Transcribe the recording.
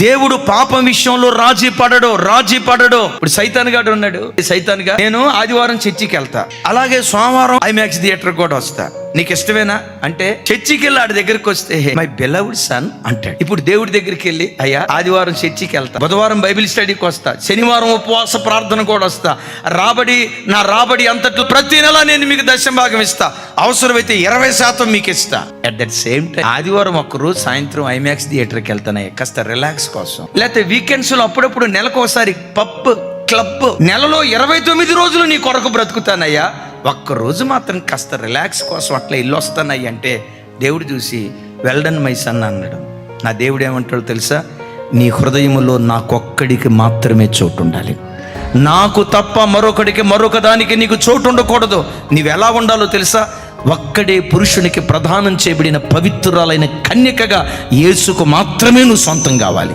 దేవుడు పాపం విషయంలో రాజీ పడడు. ఇప్పుడు సైతాన్ గాడు ఉన్నాడు. సైతాన్ గా నేను ఆదివారం చర్చికి వెళ్తా, అలాగే సోమవారం ఐమాక్స్ థియేటర్ కూడా వస్తా, నీకు ఇష్టమేనా అంటే చర్చికి వెళ్ళి ఆడి దగ్గరికి వస్తే మై బెలవ్డ్ సన్ అంటాడు. ఇప్పుడు దేవుడి దగ్గరికి వెళ్ళి అయ్యా ఆదివారం చర్చికి వెళ్తా, బుధవారం బైబిల్ స్టడీకి వస్తా, శనివారం ఉపవాస ప్రార్థన కూడా వస్తా, నా రాబడి అంతట్లో ప్రతి నెల నేను మీకు దశంభాగం ఇస్తా, అవసరమైతే 20% మీకు ఇస్తా. అట్ దట్ సేమ్ టైం ఆదివారం ఒక్కరోజు సాయంత్రం ఐమాక్స్ థియేటర్కి వెళ్తానయ్యా కాస్త రిలాక్స్ కోసం, లేకపోతే వీకెండ్స్ లో అప్పుడప్పుడు నెలకు ఒకసారి పబ్ క్లబ్, నెలలో 29 రోజులు నీ కొరకు బ్రతుకుతానయ్యా, ఒక్కరోజు మాత్రం కాస్త రిలాక్స్ కోసం అట్లా ఇల్లు వస్తానయ్య అంటే దేవుడు చూసి వెల్డన్ మై సన్ అన్నాడు. నా దేవుడు ఏమంటాడో తెలుసా? నీ హృదయములో నాకొక్కడికి మాత్రమే చోటు ఉండాలి, నాకు తప్ప మరొక దానికి నీకు చోటు ఉండకూడదు. నీవు ఎలా ఉండాలో తెలుసా? ఒక్కడే పురుషునికి ప్రదానం చేయబడిన పవిత్రురాలైన కన్యకగా యేసుకు మాత్రమే నువ్వు సొంతం కావాలి.